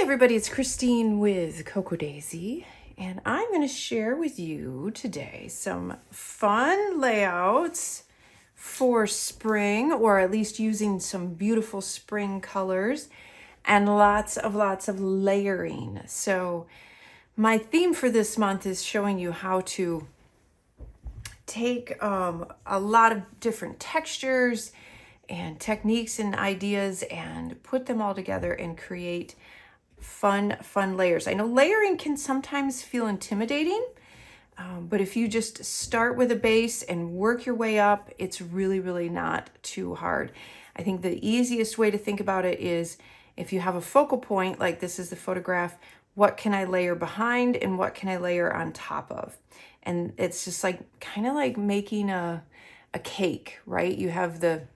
Everybody, it's Christine with Cocoa Daisy, and I'm going to share with you today some fun layouts for spring, or at least using some beautiful spring colors and lots of layering. So my theme for this month is showing you how to take a lot of different textures and techniques and ideas and put them all together and create fun layers. I know layering can sometimes feel intimidating, but if you just start with a base and work your way up, it's really not too hard. I think the easiest way to think about it is if you have a focal point, like this is the photograph, what can I layer behind and what can I layer on top of? And it's just like kind of like making a cake, right? You have the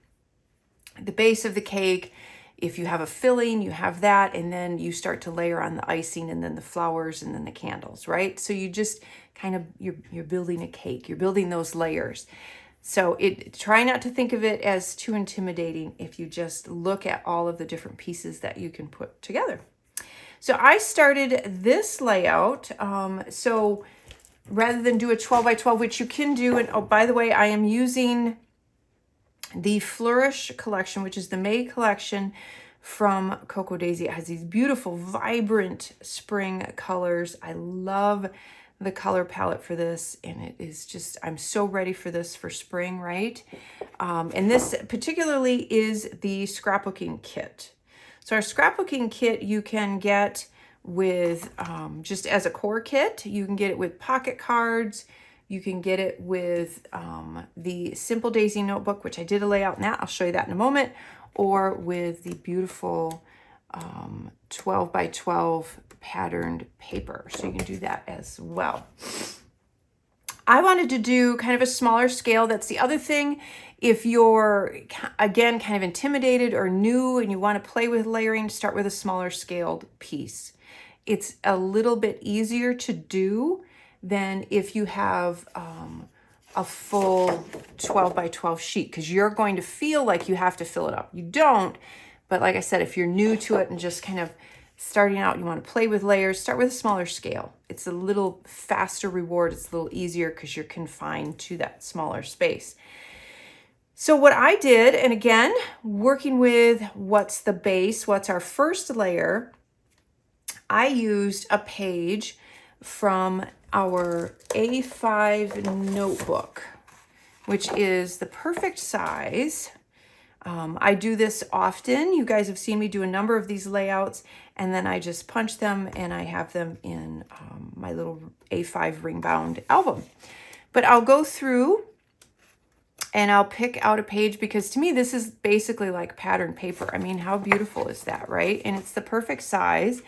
base of the cake. If you have a filling, you have that, and then you start to layer on the icing and then the flowers and then the candles, right? So you just kind of, you're building a cake, you're building those layers. So try not to think of it as too intimidating if you just look at all of the different pieces that you can put together. So I started this layout, so rather than do a 12 by 12, which you can do, and oh, by the way, I am using the Flourish Collection, which is the May collection from Cocoa Daisy. It has these beautiful, vibrant spring colors. I love the color palette for this, and it is just, I'm so ready for this for spring, right? And this particularly is the scrapbooking kit. So our scrapbooking kit you can get with just as a core kit. You can get it with pocket cards. You can get it with the Simple Daisy notebook, which I did a layout in that. I'll show you that in a moment. Or with the beautiful 12 by 12 patterned paper. So you can do that as well. I wanted to do kind of a smaller scale. That's the other thing. If you're, again, kind of intimidated or new and you want to play with layering, start with a smaller scaled piece. It's a little bit easier to do than if you have a full 12 by 12 sheet, because you're going to feel like you have to fill it up. You don't, but like I said, if you're new to it and just kind of starting out, you want to play with layers, start with a smaller scale. It's a little faster reward. It's a little easier because you're confined to that smaller space. So what I did, and again, working with what's the base, what's our first layer, I used a page from our A5 notebook, which is the perfect size. I do this often. You guys have seen me do a number of these layouts, and then I just punch them and I have them in my little A5 ring bound album. But I'll go through and I'll pick out a page, because to me this is basically like pattern paper. I mean, how beautiful is that, right? And it's the perfect size.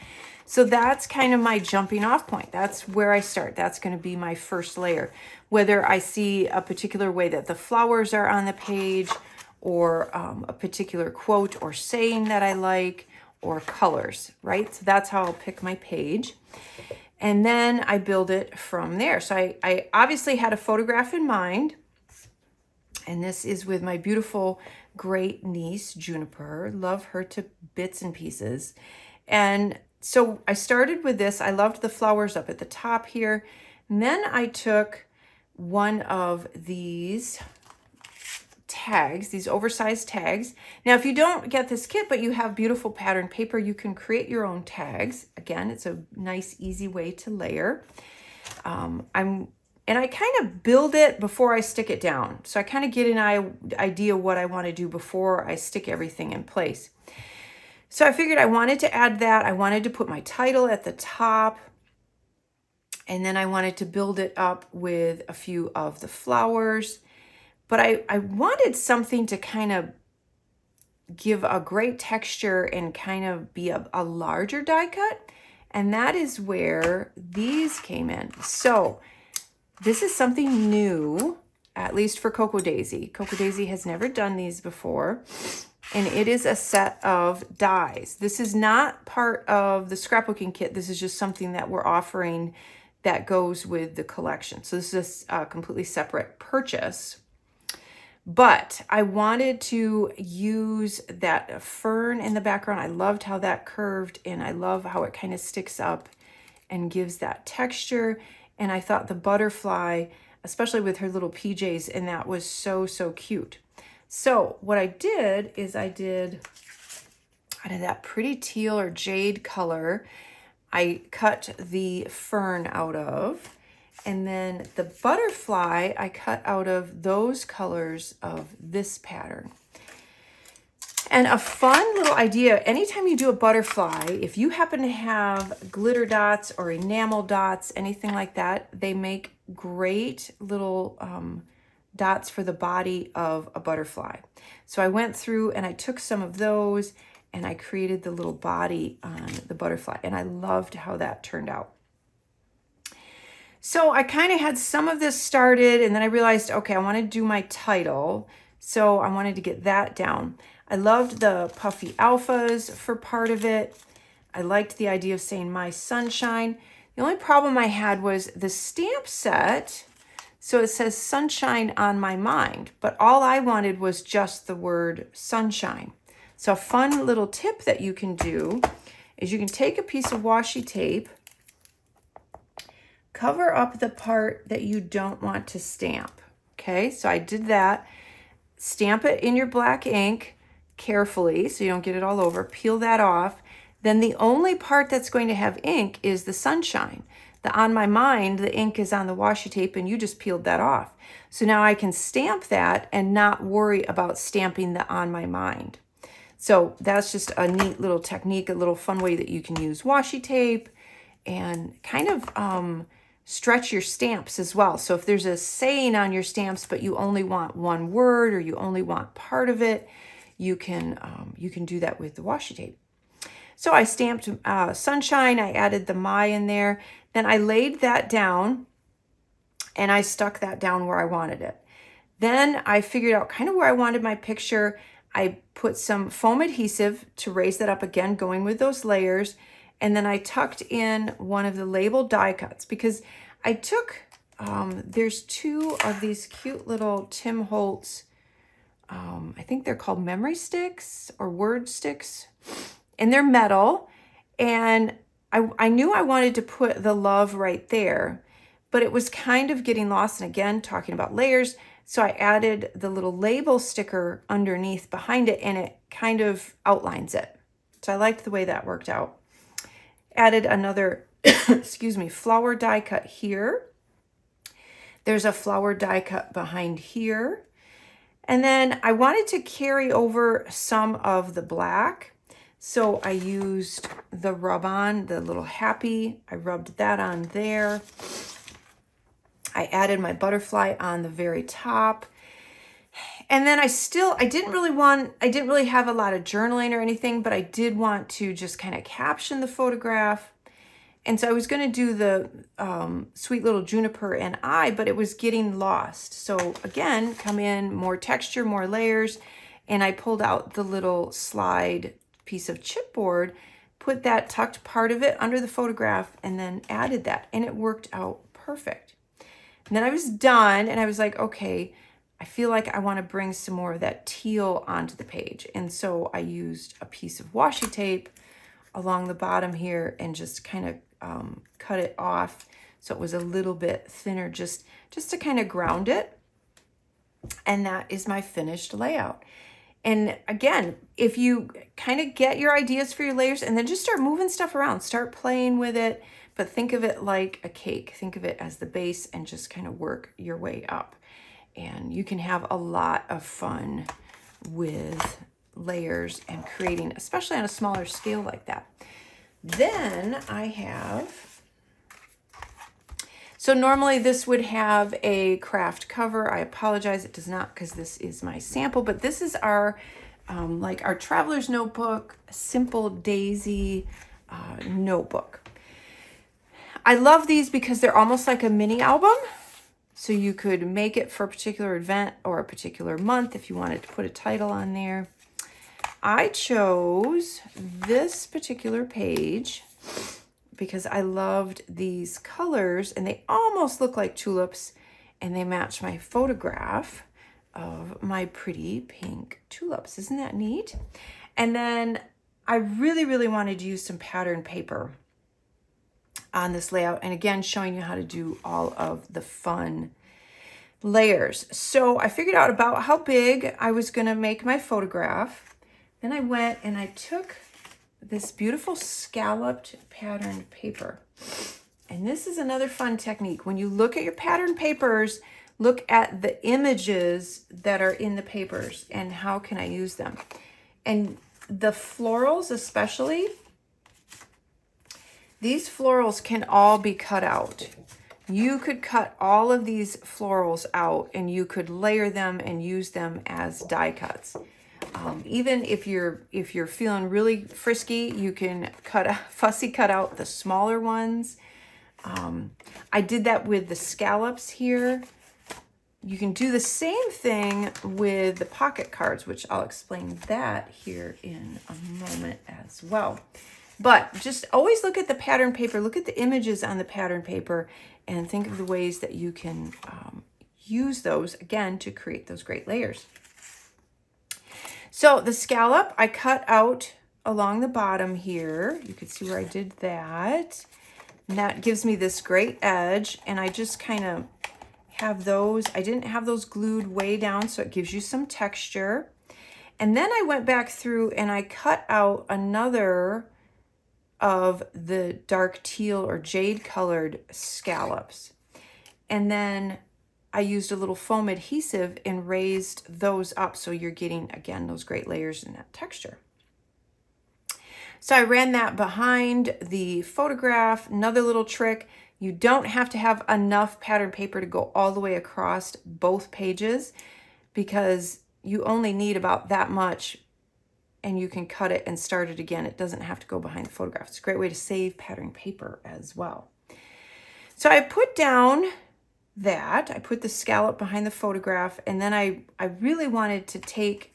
So that's kind of my jumping off point. That's where I start. That's going to be my first layer. Whether I see a particular way that the flowers are on the page, or a particular quote or saying that I like, or colors, right? So that's how I'll pick my page. And then I build it from there. So I obviously had a photograph in mind. And this is with my beautiful great niece, Juniper. Love her to bits and pieces. And so I started with this. I loved the flowers up at the top here. And then I took one of these tags, these oversized tags. Now, if you don't get this kit, but you have beautiful pattern paper, you can create your own tags. Again, it's a nice, easy way to layer. And I kind of build it before I stick it down. So I kind of get an idea what I want to do before I stick everything in place. So I figured I wanted to add that. I wanted to put my title at the top. And then I wanted to build it up with a few of the flowers. But I wanted something to kind of give a great texture and kind of be a larger die cut. And that is where these came in. So this is something new, at least for Cocoa Daisy. Cocoa Daisy has never done these before. And it is a set of dies. This is not part of the scrapbooking kit. This is just something that we're offering that goes with the collection. So this is a completely separate purchase. But I wanted to use that fern in the background. I loved how that curved, and I love how it kind of sticks up and gives that texture. And I thought the butterfly, especially with her little PJs, and that was so, so cute. So what I did is I did out of that pretty teal or jade color, I cut the fern out of, and then the butterfly I cut out of those colors of this pattern. And a fun little idea, anytime you do a butterfly, if you happen to have glitter dots or enamel dots, anything like that, they make great little dots for the body of a butterfly. So I went through and I took some of those and I created the little body on the butterfly, and I loved how that turned out. So I kind of had some of this started, and then I realized, okay, I want to do my title. So I wanted to get that down. I loved the puffy alphas for part of it. I liked the idea of saying my sunshine. The only problem I had was the stamp set. So it says sunshine on my mind, but all I wanted was just the word sunshine. So a fun little tip that you can do is you can take a piece of washi tape, cover up the part that you don't want to stamp. Okay, so I did that. Stamp it in your black ink carefully so you don't get it all over. Peel that off. Then the only part that's going to have ink is the sunshine. The on my mind, the ink is on the washi tape, and you just peeled that off. So now I can stamp that and not worry about stamping the on my mind. So that's just a neat little technique, a little fun way that you can use washi tape and kind of stretch your stamps as well. So if there's a saying on your stamps, but you only want one word or you only want part of it, you can do that with the washi tape. So I stamped sunshine, I added the my in there, then I laid that down and I stuck that down where I wanted it. Then I figured out kind of where I wanted my picture. I put some foam adhesive to raise that up again, going with those layers. And then I tucked in one of the label die cuts because I took, there's two of these cute little Tim Holtz, I think they're called memory sticks or word sticks, and they're metal. And I knew I wanted to put the love right there, but it was kind of getting lost. And again, talking about layers. So I added the little label sticker underneath behind it, and it kind of outlines it. So I liked the way that worked out. Added another, excuse me, flower die cut here. There's a flower die cut behind here. And then I wanted to carry over some of the black. So I used the rub-on, the little happy. I rubbed that on there. I added my butterfly on the very top. And then I didn't really have a lot of journaling or anything, but I did want to just kind of caption the photograph. And so I was going to do the sweet little juniper and I, but it was getting lost. So again, come in, more texture, more layers. And I pulled out the little slide piece of chipboard, put that tucked part of it under the photograph, and then added that. And it worked out perfect. And then I was done and I was like, okay, I feel like I want to bring some more of that teal onto the page. And so I used a piece of washi tape along the bottom here and just kind of cut it off so it was a little bit thinner, just to kind of ground it. And that is my finished layout. And again, if you kind of get your ideas for your layers and then just start moving stuff around, start playing with it, but think of it like a cake. Think of it as the base and just kind of work your way up. And you can have a lot of fun with layers and creating, especially on a smaller scale like that. Then I have, so normally this would have a craft cover. I apologize, it does not, because this is my sample, but this is our, like our traveler's notebook, simple daisy notebook. I love these because they're almost like a mini album. So you could make it for a particular event or a particular month if you wanted to put a title on there. I chose this particular page because I loved these colors and they almost look like tulips and they match my photograph of my pretty pink tulips. Isn't that neat? And then I really, really wanted to use some pattern paper on this layout. And again, showing you how to do all of the fun layers. So I figured out about how big I was going to make my photograph. Then I went and I took this beautiful scalloped patterned paper. And this is another fun technique. When you look at your pattern papers, look at the images that are in the papers and how can I use them. And the florals especially, these florals can all be cut out. You could cut all of these florals out and you could layer them and use them as die cuts. Even if you're feeling really frisky, you can fussy cut out the smaller ones. I did that with the scallops here. You can do the same thing with the pocket cards, which I'll explain that here in a moment as well. But just always look at the pattern paper, look at the images on the pattern paper, and think of the ways that you can use those, again, to create those great layers. So the scallop, I cut out along the bottom here. You can see where I did that. And that gives me this great edge, and I just kind of have those. I didn't have those glued way down, so it gives you some texture. And then I went back through and I cut out another of the dark teal or jade colored scallops. And then I used a little foam adhesive and raised those up so you're getting, again, those great layers and that texture. So I ran that behind the photograph. Another little trick, you don't have to have enough pattern paper to go all the way across both pages because you only need about that much and you can cut it and start it again. It doesn't have to go behind the photograph. It's a great way to save pattern paper as well. So I put down that, I put the scallop behind the photograph, and then I really wanted to take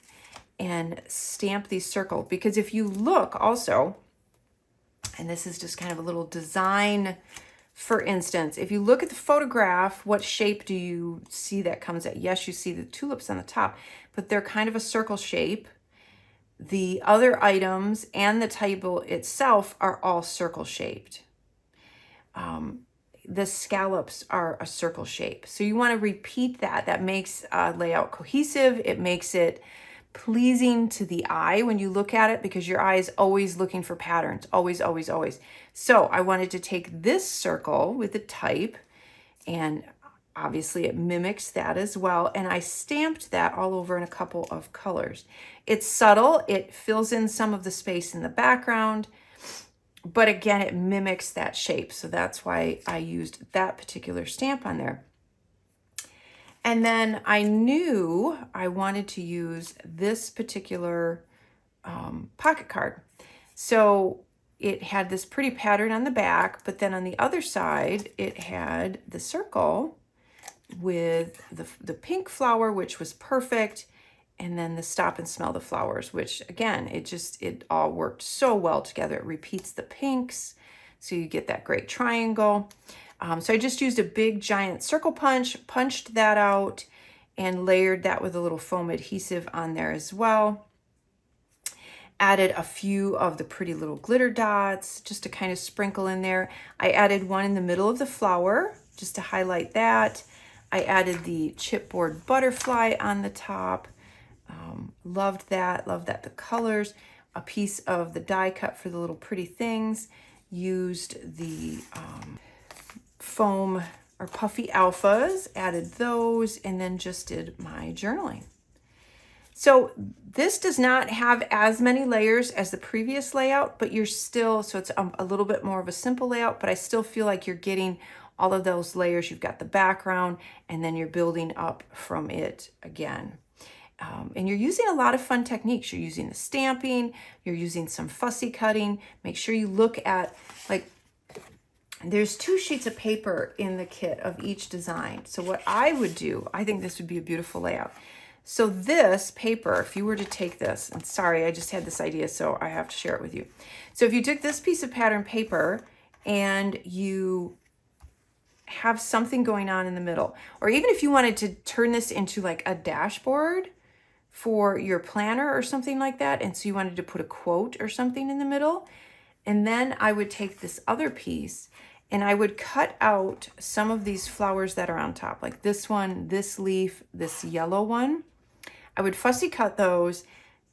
and stamp these circles, because if you look also, and this is just kind of a little design, for instance, if you look at the photograph, what shape do you see that comes at? Yes, you see the tulips on the top, but they're kind of a circle shape. The other items and the table itself are all circle shaped. The scallops are a circle shape. So you want to repeat that. That makes layout cohesive. It makes it pleasing to the eye when you look at it, because your eye is always looking for patterns. Always, always, always. So I wanted to take this circle with the type, and obviously it mimics that as well. And I stamped that all over in a couple of colors. It's subtle. It fills in some of the space in the background. But again, it mimics that shape. So that's why I used that particular stamp on there. And then I knew I wanted to use this particular pocket card. So it had this pretty pattern on the back, but then on the other side, it had the circle with the pink flower, which was perfect. And then the stop and smell the flowers, which again, it all worked so well together. It repeats the pinks, so you get that great triangle. So I just used a big giant circle punch, punched that out, and layered that with a little foam adhesive on there as well. Added a few of the pretty little glitter dots just to kind of sprinkle in there. I added one in the middle of the flower just to highlight that. I added the chipboard butterfly on the top. Loved that, the colors. A piece of the die cut for the little pretty things. Used the foam or puffy alphas, added those, and then just did my journaling. So this does not have as many layers as the previous layout, but you're still, so it's a little bit more of a simple layout, but I still feel like you're getting all of those layers. You've got the background, and then you're building up from it again. And you're using a lot of fun techniques. You're using the stamping, you're using some fussy cutting. Make sure you look at, like, there's 2 sheets of paper in the kit of each design. So what I would do, I think this would be a beautiful layout. So this paper, if you were to take this, and sorry, I just had this idea, so I have to share it with you. So if you took this piece of pattern paper and you have something going on in the middle. Or even if you wanted to turn this into like a dashboard for your planner or something like that, and so you wanted to put a quote or something in the middle, and then I would take this other piece and I would cut out some of these flowers that are on top, like this one, this leaf, this yellow one. I would fussy cut those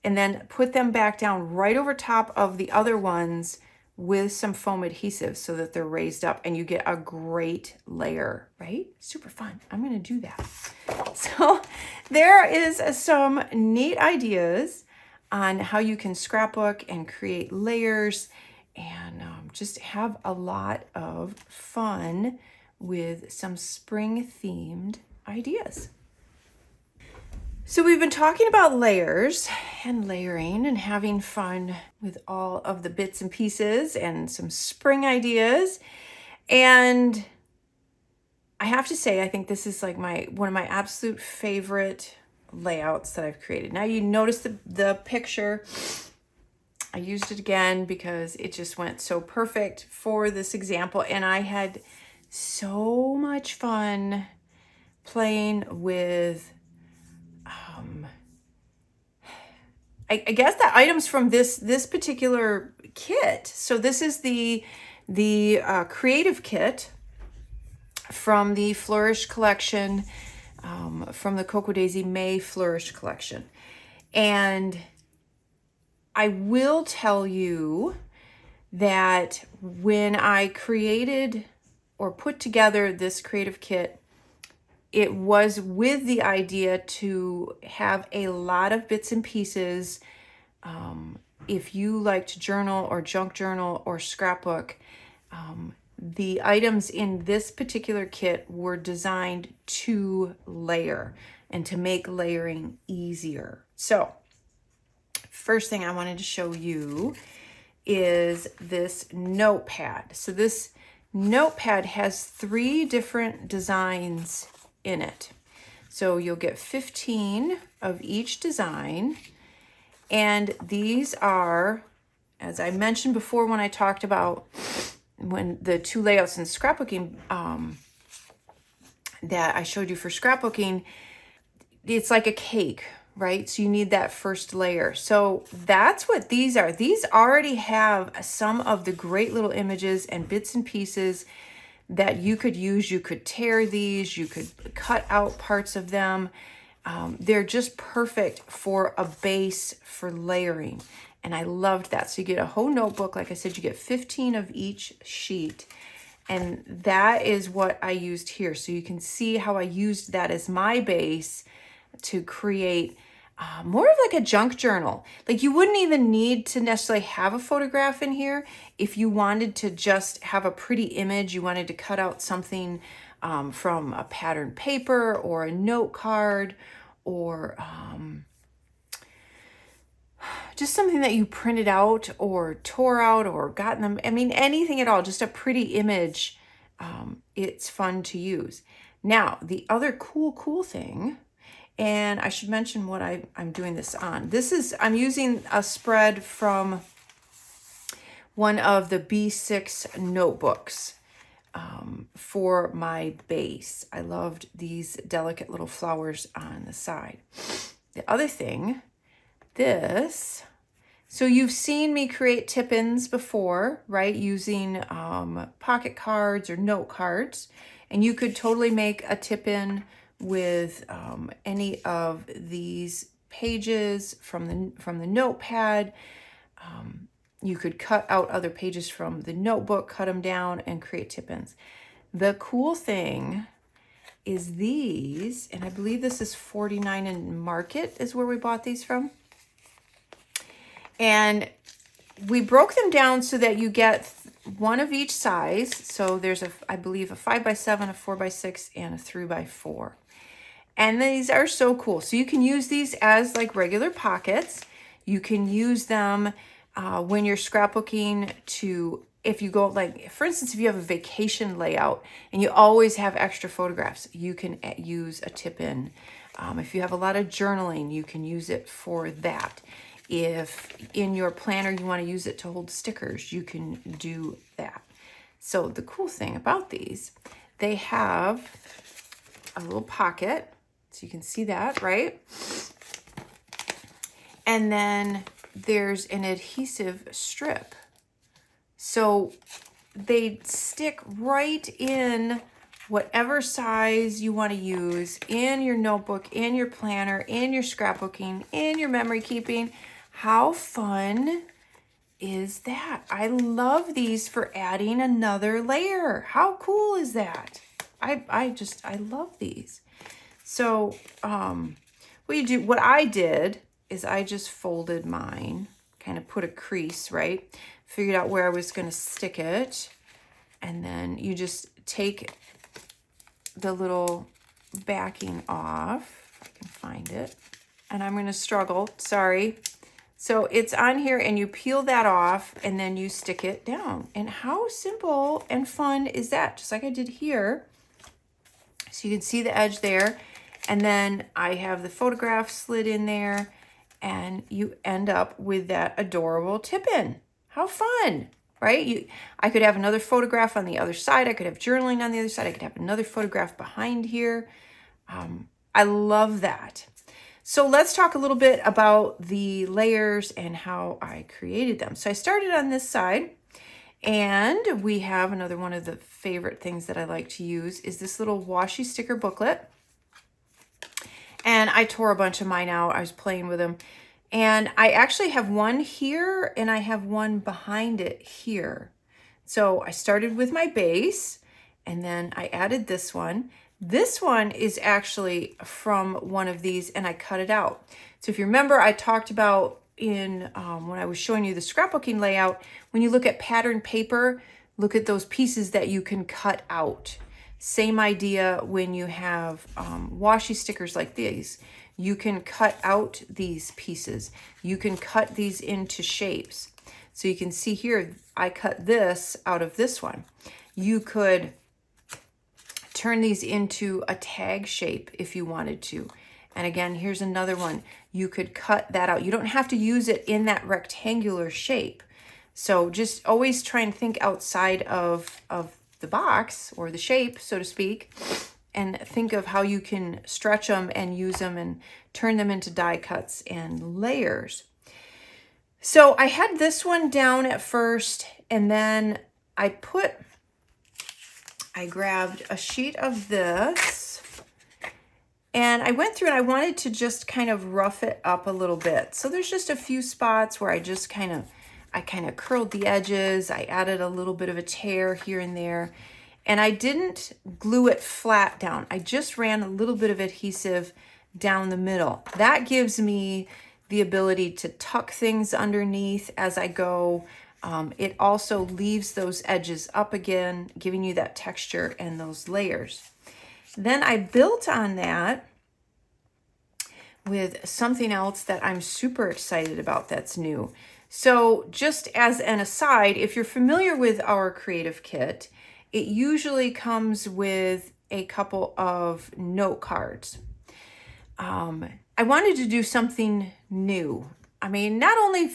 and then put them back down right over top of the other ones with some foam adhesive so that they're raised up and you get a great layer, right? Super fun. I'm going to do that. So there is some neat ideas on how you can scrapbook and create layers and just have a lot of fun with some spring themed ideas. So we've been talking about layers and layering and having fun with all of the bits and pieces and some spring ideas. And I have to say, I think this is like one of my absolute favorite layouts that I've created. Now you notice the picture. I used it again because it just went so perfect for this example. And I had so much fun playing with I guess the items from this particular kit. So this is the creative kit from the Flourish Collection, from the Cocoa Daisy May Flourish Collection. And I will tell you that when I created or put together this creative kit, it was with the idea to have a lot of bits and pieces. If you like to journal or junk journal or scrapbook, the items in this particular kit were designed to layer and to make layering easier. So first thing I wanted to show you is this notepad. So this notepad has 3 different designs in it. So you'll get 15 of each design. And these are, as I mentioned before when I talked about when the 2 layouts in scrapbooking that I showed you for scrapbooking, it's like a cake, right? So you need that first layer. So that's what these are. These already have some of the great little images and bits and pieces that you could use. You could tear these, you could cut out parts of them. They're just perfect for a base for layering. And I loved that. So you get a whole notebook. Like I said, you get 15 of each sheet. And that is what I used here. So you can see how I used that as my base to create more of like a junk journal. Like you wouldn't even need to necessarily have a photograph in here. If you wanted to just have a pretty image, you wanted to cut out something from a patterned paper or a note card or just something that you printed out or tore out or gotten them. I mean, anything at all, just a pretty image. It's fun to use. Now, the other cool thing, and I should mention what I'm doing this on. I'm using a spread from one of the B6 notebooks for my base. I loved these delicate little flowers on the side. The other thing, so you've seen me create tip-ins before, right? Using pocket cards or note cards. And you could totally make a tip-in with any of these pages from the notepad. You could cut out other pages from the notebook, cut them down, and create tip-ins. The cool thing is these, and I believe this is 49 in Market is where we bought these from. And we broke them down so that you get one of each size. So there's I believe a 5x7, a 4x6, and a 3x4. And these are so cool. So you can use these as like regular pockets. You can use them when you're scrapbooking to, if you go, like, for instance, if you have a vacation layout and you always have extra photographs, you can use a tip-in. If you have a lot of journaling, you can use it for that. If in your planner you want to use it to hold stickers, you can do that. So the cool thing about these they have a little pocket, so you can see that, right? And then there's an adhesive strip. So they stick right in whatever size you want to use in your notebook, in your planner, in your scrapbooking, in your memory keeping. How fun is that? I love these for adding another layer. How cool is that? I love these. So what I did is I just folded mine, kind of put a crease, right? Figured out where I was going to stick it. And then you just take the little backing off. If I can find it. And I'm going to struggle, sorry. So it's on here and you peel that off and then you stick it down. And how simple and fun is that? Just like I did here. So you can see the edge there. And then I have the photograph slid in there and you end up with that adorable tip-in. How fun, right? I could have another photograph on the other side. I could have journaling on the other side. I could have another photograph behind here. I love that. So let's talk a little bit about the layers and how I created them. So I started on this side, and we have another one of the favorite things that I like to use is this little washi sticker booklet. And I tore a bunch of mine out. I was playing with them. And I actually have one here and I have one behind it here. So I started with my base and then I added this one. This one is actually from one of these and I cut it out. So if you remember, I talked about when I was showing you the scrapbooking layout, when you look at pattern paper, look at those pieces that you can cut out. Same idea when you have washi stickers like these. You can cut out these pieces. You can cut these into shapes. So you can see here, I cut this out of this one. You could turn these into a tag shape if you wanted to. And again, here's another one. You could cut that out. You don't have to use it in that rectangular shape. So just always try and think outside of the box or the shape, so to speak, and think of how you can stretch them and use them and turn them into die cuts and layers. So I had this one down at first, and then I grabbed a sheet of this, and I went through and I wanted to just kind of rough it up a little bit. So there's just a few spots where I just kind of curled the edges. I added a little bit of a tear here and there. And I didn't glue it flat down. I just ran a little bit of adhesive down the middle. That gives me the ability to tuck things underneath as I go. It also leaves those edges up again, giving you that texture and those layers. Then I built on that with something else that I'm super excited about that's new. So just as an aside, if you're familiar with our creative kit, it usually comes with a couple of note cards. I wanted to do something new. I mean, not only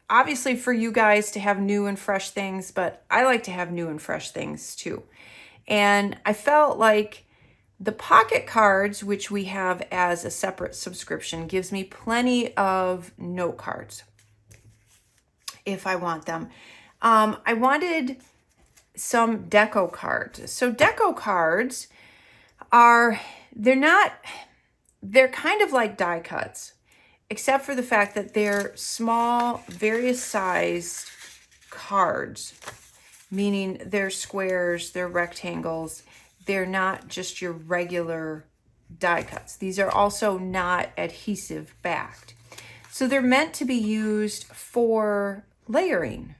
obviously for you guys to have new and fresh things, but I like to have new and fresh things too. And I felt like the pocket cards, which we have as a separate subscription, gives me plenty of note cards if I want them. I wanted some Deco cards. So Deco cards they're kind of like die cuts, except for the fact that they're small, various sized cards, meaning they're squares, they're rectangles. They're not just your regular die cuts. These are also not adhesive backed. So they're meant to be used for layering.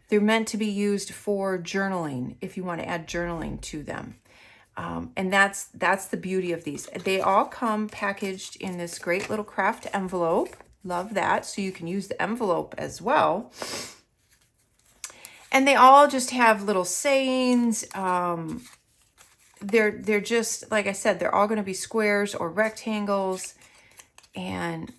They're meant to be used for journaling if you want to add journaling to them. And that's the beauty of these. They all come packaged in this great little craft envelope. Love that. So you can use the envelope as well. And they all just have little sayings. They're just, like I said, they're all going to be squares or rectangles. And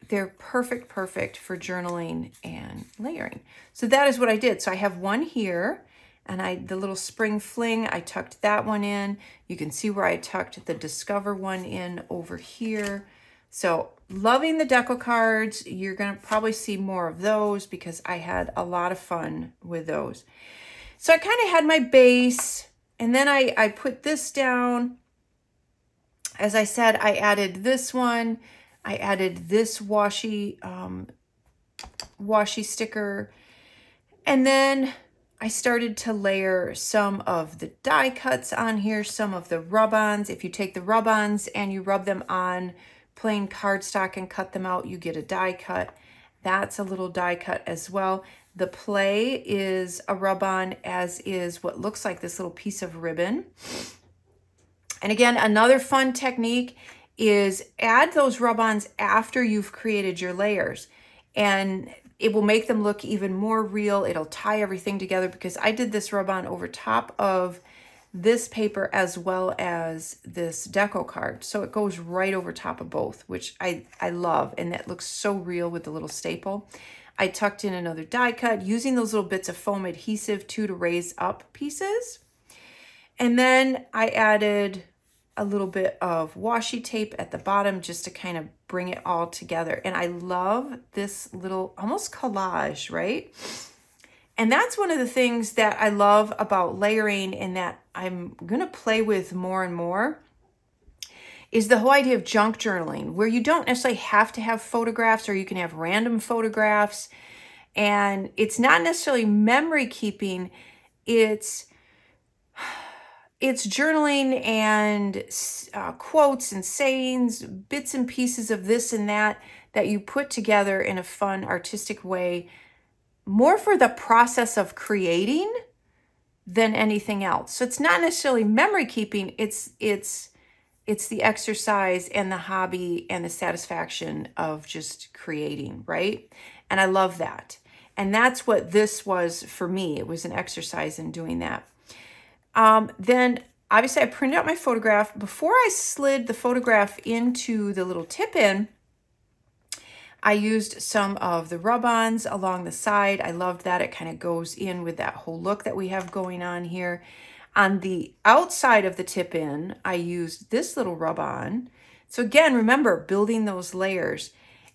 they're perfect for journaling and layering. So that is what I did. So I have one here, And the little spring fling, I tucked that one in. You can see where I tucked the Discover one in over here. So loving the deco cards. You're going to probably see more of those because I had a lot of fun with those. So I kind of had my base, and then I put this down. As I said, I added this one. I added this washi sticker. And then I started to layer some of the die cuts on here, some of the rub-ons. If you take the rub-ons and you rub them on plain cardstock and cut them out, you get a die cut. That's a little die cut as well. The play is a rub-on, as is what looks like this little piece of ribbon. And again, another fun technique is add those rub-ons after you've created your layers. And it will make them look even more real. It'll tie everything together because I did this rub-on over top of this paper as well as this deco card. So it goes right over top of both, which I love. And that looks so real with the little staple. I tucked in another die cut using those little bits of foam adhesive too to raise up pieces. And then I added a little bit of washi tape at the bottom just to kind of bring it all together. And I love this little almost collage, right? And that's one of the things that I love about layering and that I'm going to play with more and more is the whole idea of junk journaling, where you don't necessarily have to have photographs, or you can have random photographs. And it's not necessarily memory keeping, it's journaling and quotes and sayings, bits and pieces of this and that you put together in a fun, artistic way, more for the process of creating than anything else. So it's not necessarily memory keeping, it's the exercise and the hobby and the satisfaction of just creating, right? And I love that. And that's what this was for me. It was an exercise in doing that. Then obviously I printed out my photograph. Before I slid the photograph into the little tip-in, I used some of the rub-ons along the side. I loved that. It kind of goes in with that whole look that we have going on here. On the outside of the tip-in, I used this little rub-on. So again, remember, building those layers.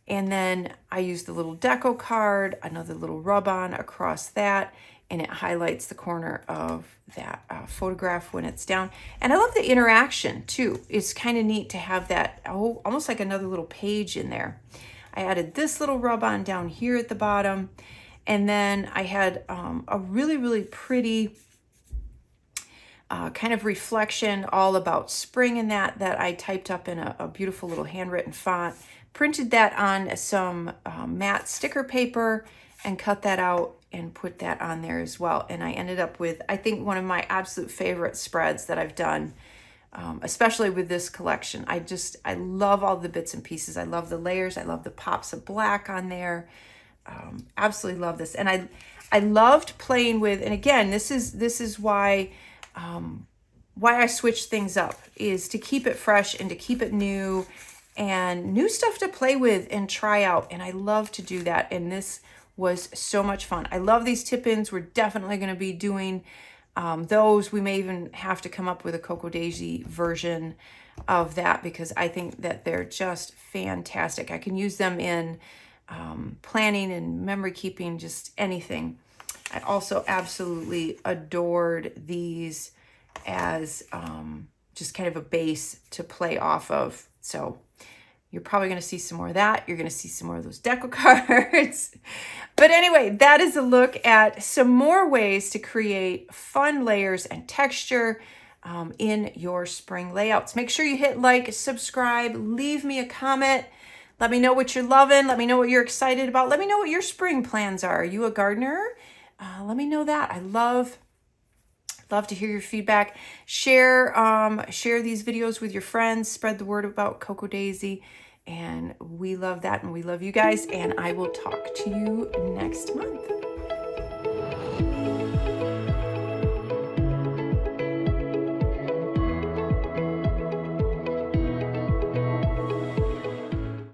And then I used the little deco card, another little rub-on across that, and it highlights the corner of that photograph when it's down. And I love the interaction too. It's kind of neat to have that, almost like another little page in there. I added this little rub-on down here at the bottom. And then I had a really, really pretty kind of reflection all about spring in that I typed up in a beautiful little handwritten font. Printed that on some matte sticker paper and cut that out and put that on there as well. And I ended up with, I think, one of my absolute favorite spreads that I've done, especially with this collection. I love all the bits and pieces. I love the layers. I love the pops of black on there. Absolutely love this. And I loved playing with, and again, this is why I switched things up, is to keep it fresh and to keep it new and new stuff to play with and try out. And I love to do that. And this was so much fun. I love these tip-ins. We're definitely going to be doing those. We may even have to come up with a Cocoa Daisy version of that because I think that they're just fantastic. I can use them in planning and memory keeping, just anything. I also absolutely adored these as just kind of a base to play off of. So you're probably going to see some more of that. You're going to see some more of those deco cards. But anyway, that is a look at some more ways to create fun layers and texture in your spring layouts. Make sure you hit like, subscribe, leave me a comment. Let me know what you're loving. Let me know what you're excited about. Let me know what your spring plans are. Are you a gardener? Let me know that. I love to hear your feedback. Share these videos with your friends. Spread the word about Cocoa Daisy. And we love that, and we love you guys. And I will talk to you next month.